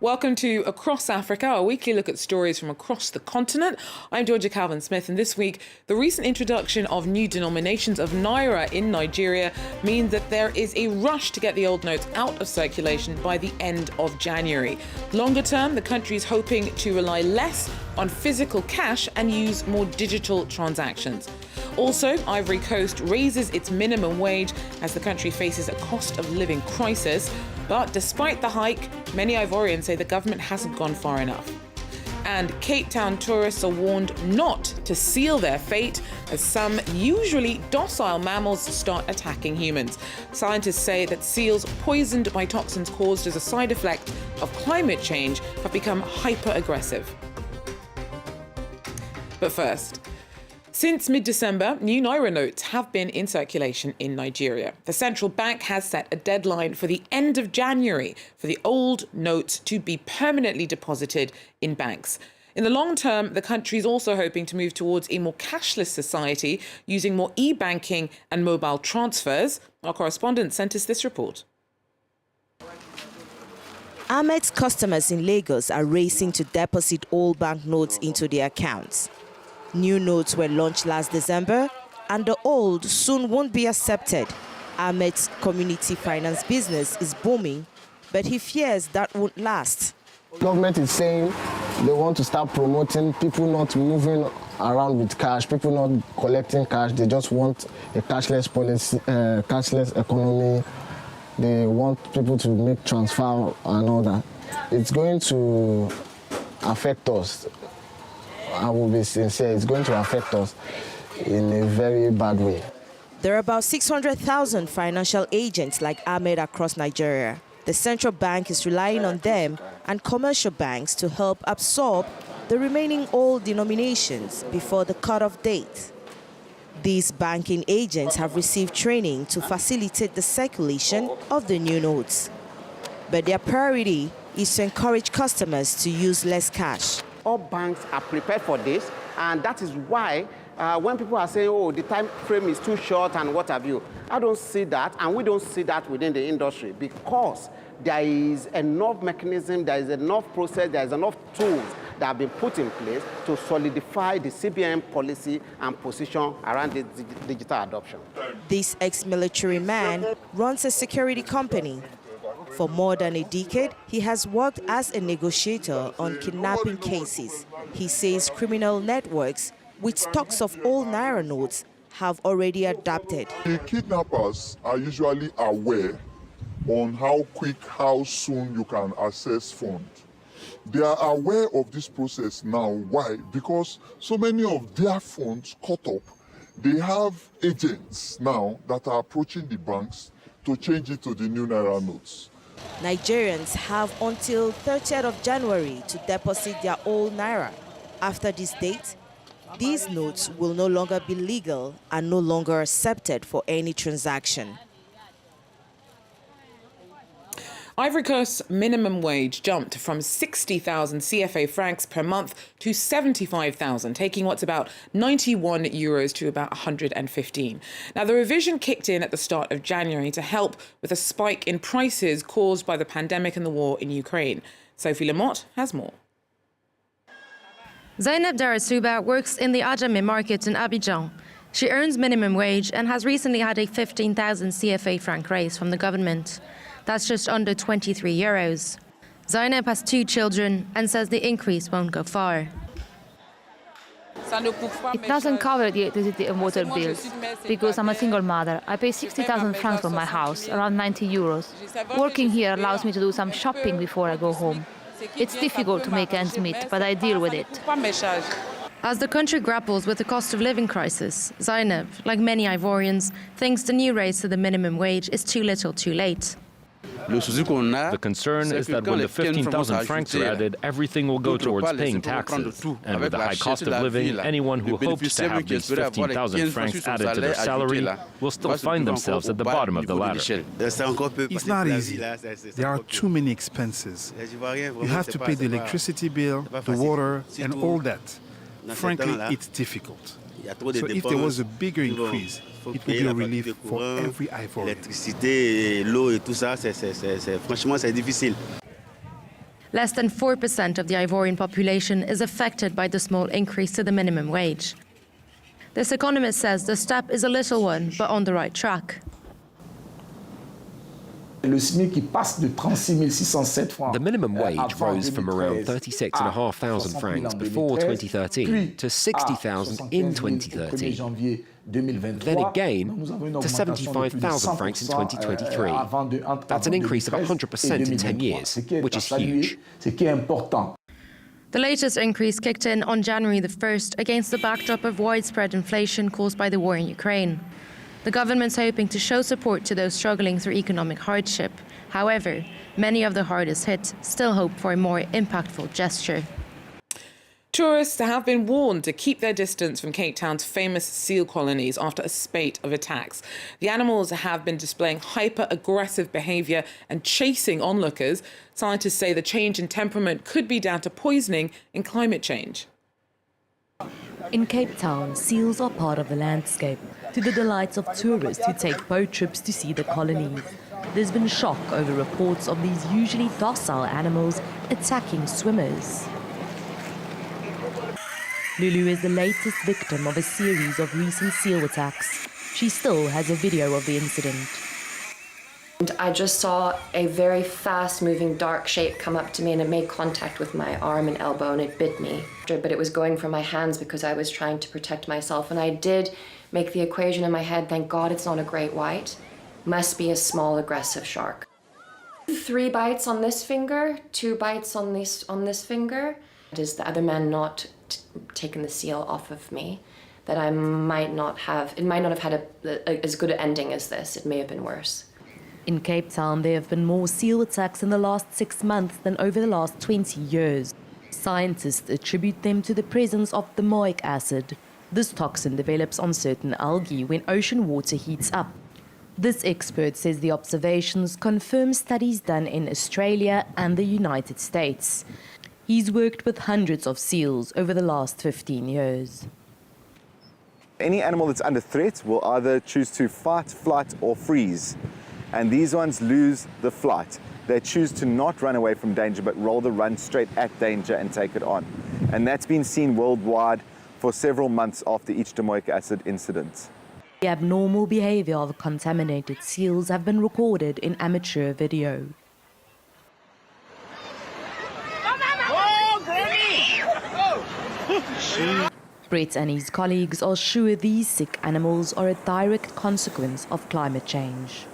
Welcome to Across Africa, a weekly look at stories from across the continent. I'm Georgia Calvin-Smith, and this week, the recent introduction of new denominations of naira in Nigeria means that there is a rush to get the old notes out of circulation by the end of January. Longer term, the country is hoping to rely less on physical cash and use more digital transactions. Also, Ivory Coast raises its minimum wage as the country faces a cost of living crisis. But despite the hike, many Ivorians say the government hasn't gone far enough. And Cape Town tourists are warned not to seal their fate as some usually docile mammals start attacking humans. Scientists say that seals poisoned by toxins caused as a side effect of climate change have become hyperaggressive. But first, since mid-December, new naira notes have been in circulation in Nigeria. The central bank has set a deadline for the end of January for the old notes to be permanently deposited in banks. In the long term, the country is also hoping to move towards a more cashless society using more e-banking and mobile transfers. Our correspondent sent us this report. Ahmed's customers in Lagos are racing to deposit old banknotes into their accounts. New notes were launched last December, and the old soon won't be accepted. Ahmed's community finance business is booming, but he fears that won't last. Government is saying they want to start promoting people not moving around with cash, people not collecting cash. They just want a cashless policy, cashless economy. They want people to make transfer and all that. It's going to affect us. I will be sincere, it's going to affect us in a very bad way. There are about 600,000 financial agents like Ahmed across Nigeria. The central bank is relying on them and commercial banks to help absorb the remaining old denominations before the cutoff date. These banking agents have received training to facilitate the circulation of the new notes. But their priority is to encourage customers to use less cash. All banks are prepared for this, and that is why when people are saying, oh, the time frame is too short and what have you, I don't see that, and we don't see that within the industry because there is enough mechanism, there is enough process, there is enough tools that have been put in place to solidify the CBN policy and position around the digital adoption. This ex-military man runs a security company. For more than a decade, he has worked as a negotiator on kidnapping cases. He says criminal networks with stocks of old naira notes have already adapted. The kidnappers are usually aware on how soon you can access funds. They are aware of this process now. Why? Because so many of their funds caught up. They have agents now that are approaching the banks to change it to the new naira notes. Nigerians have until 30th of January to deposit their old naira. After this date, these notes will no longer be legal and no longer accepted for any transaction. Ivory Coast's minimum wage jumped from 60,000 CFA francs per month to 75,000, taking what's about 91 euros to about 115. Now, the revision kicked in at the start of January to help with a spike in prices caused by the pandemic and the war in Ukraine. Sophie Lamotte has more. Zainab Darasuba works in the Adjamé market in Abidjan. She earns minimum wage and has recently had a 15,000 CFA franc raise from the government. That's just under 23 euros. Zainab has 2 children and says the increase won't go far. It doesn't cover the electricity and water bills, because I'm a single mother. I pay 60,000 francs for my house, around 90 euros. Working here allows me to do some shopping before I go home. It's difficult to make ends meet, but I deal with it. As the country grapples with the cost of living crisis, Zainab, like many Ivorians, thinks the new raise to the minimum wage is too little too late. The concern is that when the 15,000 francs are added, everything will go towards paying taxes. And with the high cost of living, anyone who hopes to have these 15,000 francs added to their salary will still find themselves at the bottom of the ladder. It's not easy. There are too many expenses. You have to pay the electricity bill, the water, and all that. Frankly, it's difficult. So if there was a bigger increase, it would be a relief for every Ivorian. Less than 4% of the Ivorian population is affected by the small increase to the minimum wage. This economist says the step is a little one, but on the right track. The minimum wage rose from around 36,500 francs before 2013 to 60,000 in 2013. Then again to 75,000 francs in 2023. That's an increase of 100% in 10 years, which is huge. The latest increase kicked in on January the 1st against the backdrop of widespread inflation caused by the war in Ukraine. The government's hoping to show support to those struggling through economic hardship. However, many of the hardest hit still hope for a more impactful gesture. Tourists have been warned to keep their distance from Cape Town's famous seal colonies after a spate of attacks. The animals have been displaying hyper-aggressive behaviour and chasing onlookers. Scientists say the change in temperament could be down to poisoning and climate change. In Cape Town, seals are part of the landscape, to the delights of tourists who take boat trips to see the colonies. There's been shock over reports of these usually docile animals attacking swimmers. Lulu is the latest victim of a series of recent seal attacks. She still has a video of the incident. I just saw a very fast-moving dark shape come up to me and it made contact with my arm and elbow and it bit me. But it was going for my hands because I was trying to protect myself. And I did make the equation in my head, thank God it's not a great white. Must be a small aggressive shark. 3 bites on this finger, 2 bites on this finger. Is the other man not taken the seal off of me? That it might not have had as good an ending as this. It may have been worse. In Cape Town, there have been more seal attacks in the last 6 months than over the last 20 years. Scientists attribute them to the presence of domoic acid. This toxin develops on certain algae when ocean water heats up. This expert says the observations confirm studies done in Australia and the United States. He's worked with hundreds of seals over the last 15 years. Any animal that's under threat will either choose to fight, flight, or freeze. And these ones lose the flight. They choose to not run away from danger, but rather run straight at danger and take it on. And that's been seen worldwide for several months after each domoic acid incident. The abnormal behavior of contaminated seals have been recorded in amateur video. Brett and his colleagues are sure these sick animals are a direct consequence of climate change.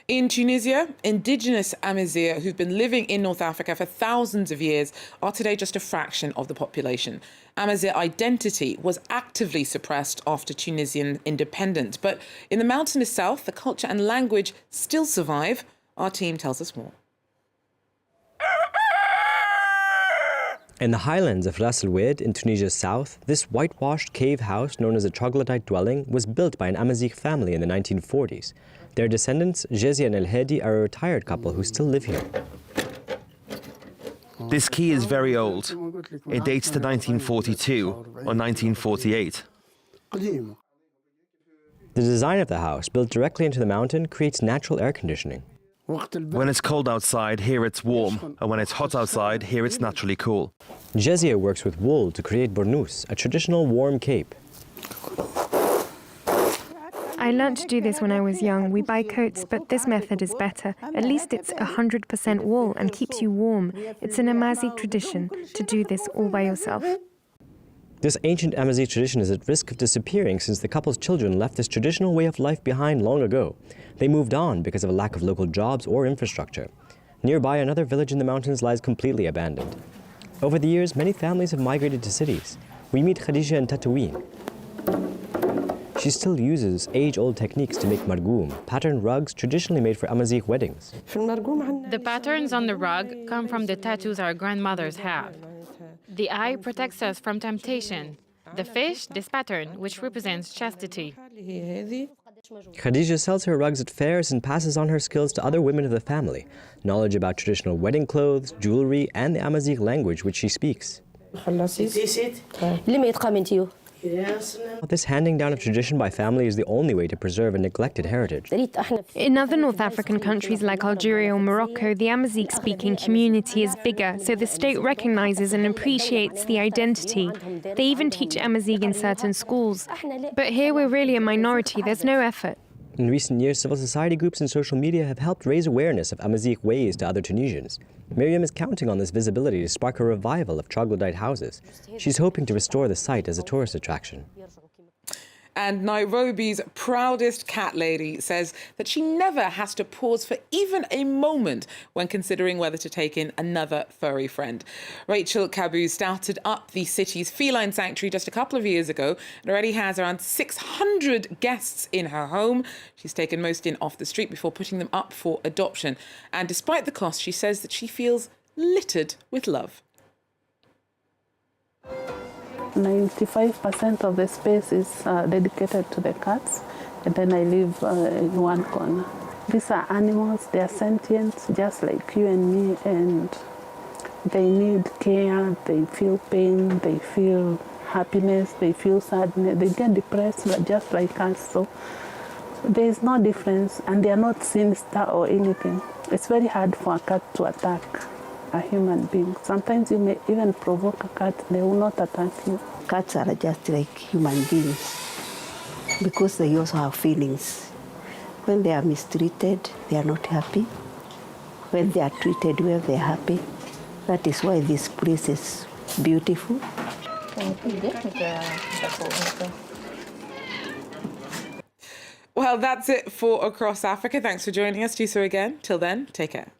In Tunisia, indigenous Amazigh who've been living in North Africa for thousands of years are today just a fraction of the population. Amazigh identity was actively suppressed after Tunisian independence, but in the mountainous south, the culture and language still survive. Our team tells us more. In the highlands of Ras El Oued in Tunisia's south, this whitewashed cave house known as a troglodyte dwelling was built by an Amazigh family in the 1940s. Their descendants, Jezia and El Hedi, are a retired couple who still live here. This quay is very old. It dates to 1942 or 1948. The design of the house, built directly into the mountain, creates natural air conditioning. When it's cold outside, here it's warm, and when it's hot outside, here it's naturally cool. Jezia works with wool to create bournous, a traditional warm cape. I learned to do this when I was young. We buy coats, but this method is better. At least it's 100% wool and keeps you warm. It's an Amazigh tradition to do this all by yourself. This ancient Amazigh tradition is at risk of disappearing since the couple's children left this traditional way of life behind long ago. They moved on because of a lack of local jobs or infrastructure. Nearby, another village in the mountains lies completely abandoned. Over the years, many families have migrated to cities. We meet Khadija in Tatooine. She still uses age-old techniques to make margoum, patterned rugs traditionally made for Amazigh weddings. The patterns on the rug come from the tattoos our grandmothers have. The eye protects us from temptation. The fish, this pattern, which represents chastity. Khadija sells her rugs at fairs and passes on her skills to other women of the family, knowledge about traditional wedding clothes, jewelry, and the Amazigh language which she speaks. This handing down of tradition by family is the only way to preserve a neglected heritage. In other North African countries like Algeria or Morocco, the Amazigh-speaking community is bigger, so the state recognizes and appreciates the identity. They even teach Amazigh in certain schools. But here we're really a minority, there's no effort. In recent years, civil society groups and social media have helped raise awareness of Amazigh ways to other Tunisians. Miriam is counting on this visibility to spark a revival of troglodyte houses. She's hoping to restore the site as a tourist attraction. And Nairobi's proudest cat lady says that she never has to pause for even a moment when considering whether to take in another furry friend. Rachel Kabu started up the city's feline sanctuary just a couple of years ago and already has around 600 guests in her home. She's taken most in off the street before putting them up for adoption. And despite the cost, she says that she feels littered with love. 95% of the space is dedicated to the cats, and then I live in one corner. These are animals, they are sentient, just like you and me, and they need care, they feel pain, they feel happiness, they feel sadness, they get depressed just like us, so there is no difference, and they are not sinister or anything. It's very hard for a cat to attack a human being. Sometimes you may even provoke a cat, they will not attack you. Cats are just like human beings because they also have feelings. When they are mistreated, they are not happy. When they are treated well, they are happy. That is why this place is beautiful. Well, that's it for Across Africa. Thanks for joining us. Do so again. Till then, take care.